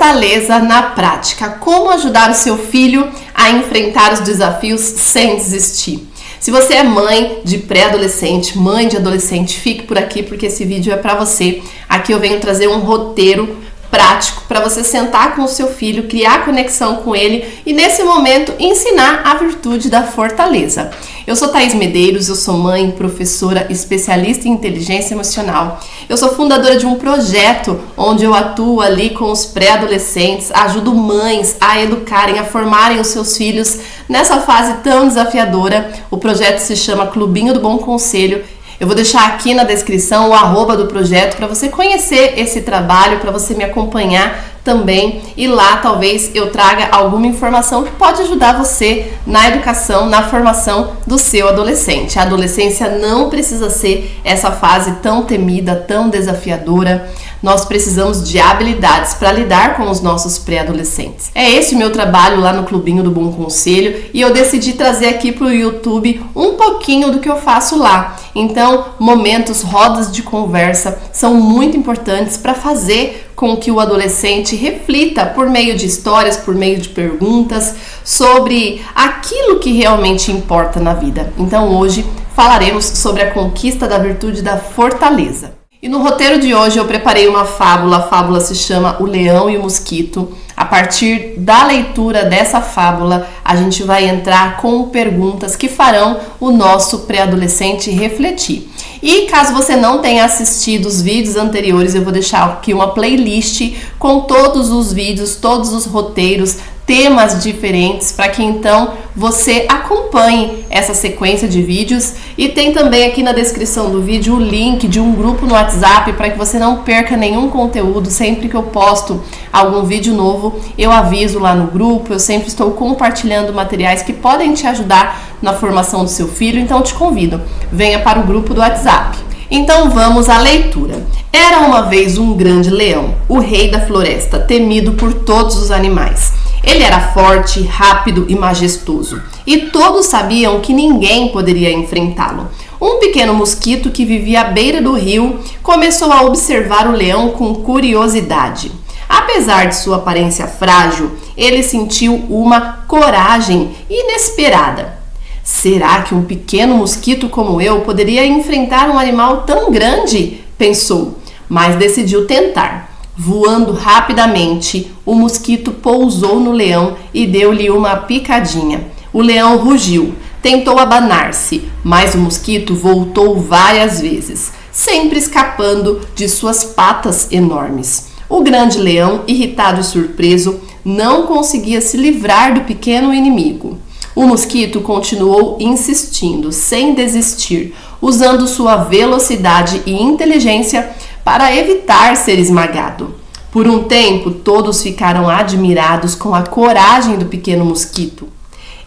Fortaleza na prática. Como ajudar o seu filho a enfrentar os desafios sem desistir. Se você é mãe de pré-adolescente, mãe de adolescente, fique por aqui porque esse vídeo é para você. Aqui eu venho trazer um roteiro prático para você sentar com o seu filho, criar conexão com ele e nesse momento ensinar a virtude da fortaleza. Eu sou Thaís Medeiros, eu sou mãe, professora, especialista em inteligência emocional. Eu sou fundadora de um projeto onde eu atuo ali com os pré-adolescentes, ajudo mães a educarem, a formarem os seus filhos nessa fase tão desafiadora. O projeto se chama Clubinho do Bom Conselho. Eu vou deixar aqui na descrição o @ do projeto para você conhecer esse trabalho, para você me acompanhar também e lá talvez eu traga alguma informação que pode ajudar você na educação, na formação do seu adolescente. A adolescência não precisa ser essa fase tão temida, tão desafiadora. Nós precisamos de habilidades para lidar com os nossos pré-adolescentes. É esse o meu trabalho lá no Clubinho do Bom Conselho e eu decidi trazer aqui para o YouTube um pouquinho do que eu faço lá. Então, momentos, rodas de conversa são muito importantes para fazer com que o adolescente reflita por meio de histórias, por meio de perguntas sobre aquilo que realmente importa na vida. Então, hoje falaremos sobre a conquista da virtude da fortaleza. E no roteiro de hoje eu preparei uma fábula, a fábula se chama O Leão e o Mosquito. A partir da leitura dessa fábula, a gente vai entrar com perguntas que farão o nosso pré-adolescente refletir. E caso você não tenha assistido os vídeos anteriores, eu vou deixar aqui uma playlist com todos os vídeos, todos os roteiros, temas diferentes para que então você acompanhe essa sequência de vídeos e tem também aqui na descrição do vídeo o link de um grupo no WhatsApp para que você não perca nenhum conteúdo. Sempre que eu posto algum vídeo novo, eu aviso lá no grupo, eu sempre estou compartilhando materiais que podem te ajudar na formação do seu filho, então eu te convido, venha para o grupo do WhatsApp. Então vamos à leitura. Era uma vez um grande leão, o rei da floresta, temido por todos os animais. Ele era forte, rápido e majestoso, e todos sabiam que ninguém poderia enfrentá-lo. Um pequeno mosquito que vivia à beira do rio começou a observar o leão com curiosidade. Apesar de sua aparência frágil, ele sentiu uma coragem inesperada. Será que um pequeno mosquito como eu poderia enfrentar um animal tão grande? Pensou, mas decidiu tentar. Voando rapidamente, o mosquito pousou no leão e deu-lhe uma picadinha. O leão rugiu, tentou abanar-se, mas o mosquito voltou várias vezes, sempre escapando de suas patas enormes. O grande leão, irritado e surpreso, não conseguia se livrar do pequeno inimigo. O mosquito continuou insistindo, sem desistir, usando sua velocidade e inteligência para evitar ser esmagado. Por um tempo, todos ficaram admirados com a coragem do pequeno mosquito.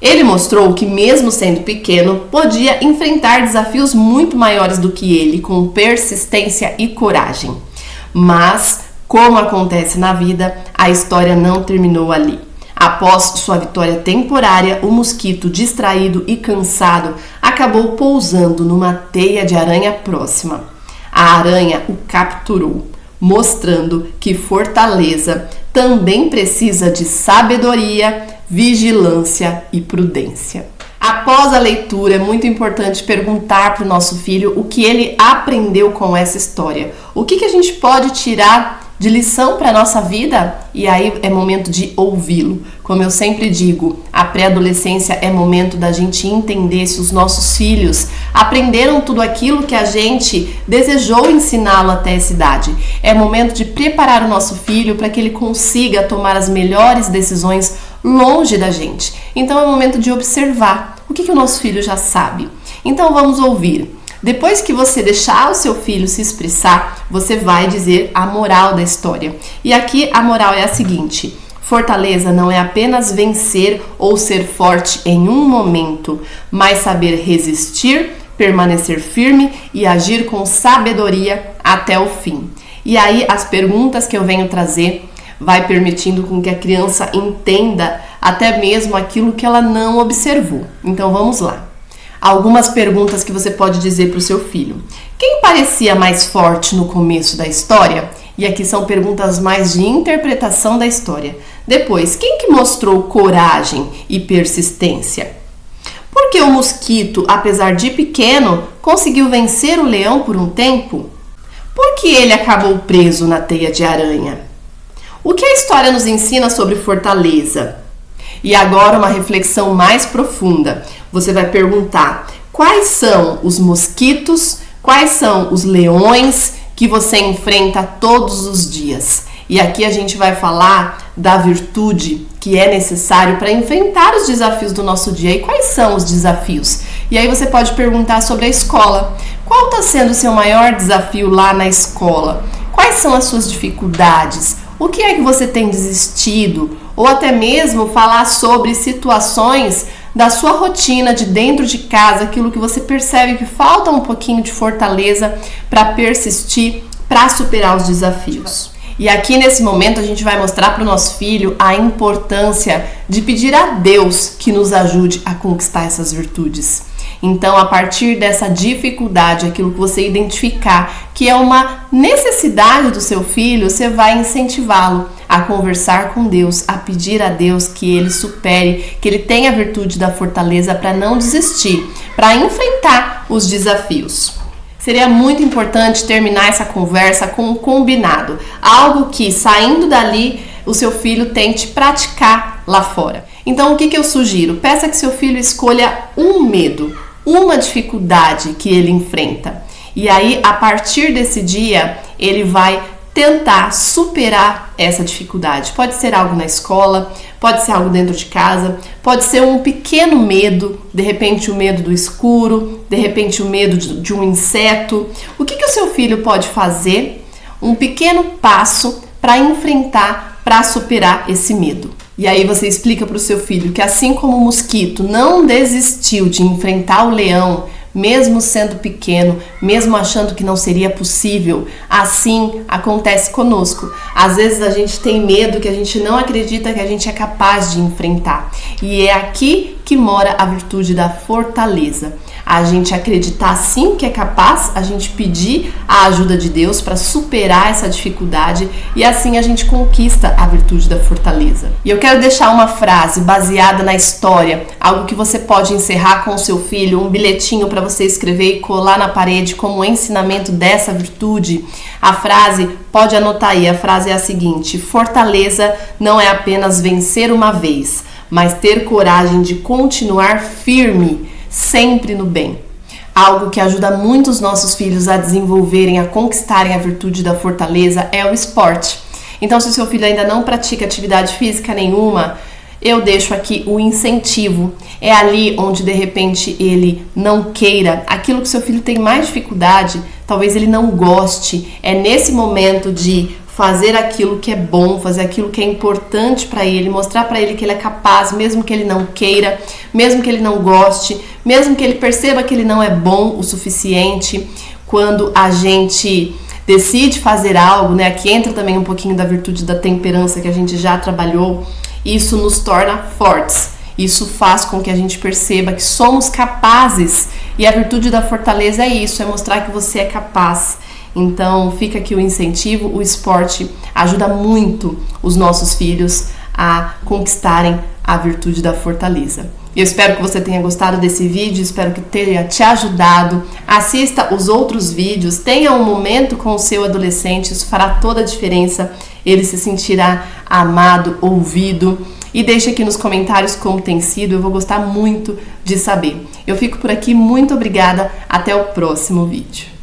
Ele mostrou que, mesmo sendo pequeno, podia enfrentar desafios muito maiores do que ele, com persistência e coragem. Mas, como acontece na vida, a história não terminou ali. Após sua vitória temporária, o mosquito, distraído e cansado, acabou pousando numa teia de aranha próxima. A aranha o capturou, mostrando que fortaleza também precisa de sabedoria, vigilância e prudência. Após a leitura, é muito importante perguntar para o nosso filho o que ele aprendeu com essa história. O que a gente pode tirar de lição para a nossa vida? E aí é momento de ouvi-lo. Como eu sempre digo, a pré-adolescência é momento da gente entender se os nossos filhos aprenderam tudo aquilo que a gente desejou ensiná-lo até essa idade. É momento de preparar o nosso filho para que ele consiga tomar as melhores decisões longe da gente. Então é momento de observar o que o nosso filho já sabe. Então vamos ouvir. Depois que você deixar o seu filho se expressar, você vai dizer a moral da história. E aqui a moral é a seguinte: fortaleza não é apenas vencer ou ser forte em um momento, mas saber resistir, permanecer firme e agir com sabedoria até o fim. E aí as perguntas que eu venho trazer vai permitindo com que a criança entenda até mesmo aquilo que ela não observou. Então vamos lá. Algumas perguntas que você pode dizer para o seu filho. Quem parecia mais forte no começo da história? E aqui são perguntas mais de interpretação da história. Depois, quem que mostrou coragem e persistência? Por que o mosquito, apesar de pequeno, conseguiu vencer o leão por um tempo? Por que ele acabou preso na teia de aranha? O que a história nos ensina sobre fortaleza? E agora uma reflexão mais profunda. Você vai perguntar: quais são os mosquitos, quais são os leões que você enfrenta todos os dias? E aqui a gente vai falar da virtude que é necessário para enfrentar os desafios do nosso dia. E quais são os desafios? E aí você pode perguntar sobre a escola. Qual está sendo o seu maior desafio lá na escola? Quais são as suas dificuldades? O que é que você tem desistido? Ou até mesmo falar sobre situações da sua rotina de dentro de casa, aquilo que você percebe que falta um pouquinho de fortaleza para persistir, para superar os desafios. E aqui nesse momento a gente vai mostrar para o nosso filho a importância de pedir a Deus que nos ajude a conquistar essas virtudes. Então, a partir dessa dificuldade, aquilo que você identificar que é uma necessidade do seu filho, você vai incentivá-lo a conversar com Deus, a pedir a Deus que ele supere, que ele tenha a virtude da fortaleza para não desistir, para enfrentar os desafios. Seria muito importante terminar essa conversa com um combinado, algo que, saindo dali, o seu filho tente praticar lá fora. Então, o que eu sugiro? Peça que seu filho escolha um medo, uma dificuldade que ele enfrenta. E aí, a partir desse dia, ele vai tentar superar essa dificuldade. Pode ser algo na escola, pode ser algo dentro de casa, pode ser um pequeno medo, de repente o medo do escuro, de repente o medo de um inseto. O que o seu filho pode fazer? Um pequeno passo para enfrentar, para superar esse medo. E aí você explica para o seu filho que assim como o mosquito não desistiu de enfrentar o leão, mesmo sendo pequeno, mesmo achando que não seria possível, assim acontece conosco. Às vezes a gente tem medo que a gente não acredita que a gente é capaz de enfrentar. E é aqui que mora a virtude da fortaleza. A gente acreditar sim que é capaz, a gente pedir a ajuda de Deus para superar essa dificuldade e assim a gente conquista a virtude da fortaleza. E eu quero deixar uma frase baseada na história, algo que você pode encerrar com o seu filho, um bilhetinho para você escrever e colar na parede como ensinamento dessa virtude. A frase, pode anotar aí, a frase é a seguinte: fortaleza não é apenas vencer uma vez, mas ter coragem de continuar firme, sempre no bem. Algo que ajuda muito os nossos filhos a desenvolverem, a conquistarem a virtude da fortaleza é o esporte. Então, se o seu filho ainda não pratica atividade física nenhuma, eu deixo aqui o incentivo. É ali onde de repente ele não queira, aquilo que o seu filho tem mais dificuldade, talvez ele não goste. É nesse momento de fazer aquilo que é bom, fazer aquilo que é importante para ele, mostrar para ele que ele é capaz, mesmo que ele não queira, mesmo que ele não goste, mesmo que ele perceba que ele não é bom o suficiente. Quando a gente decide fazer algo, né, aqui entra também um pouquinho da virtude da temperança que a gente já trabalhou, isso nos torna fortes. Isso faz com que a gente perceba que somos capazes, e a virtude da fortaleza é isso, é mostrar que você é capaz. Então fica aqui o incentivo, o esporte ajuda muito os nossos filhos a conquistarem a virtude da fortaleza. Eu espero que você tenha gostado desse vídeo, espero que tenha te ajudado. Assista os outros vídeos, tenha um momento com o seu adolescente, isso fará toda a diferença, ele se sentirá amado, ouvido. E deixe aqui nos comentários como tem sido, eu vou gostar muito de saber. Eu fico por aqui, muito obrigada, até o próximo vídeo.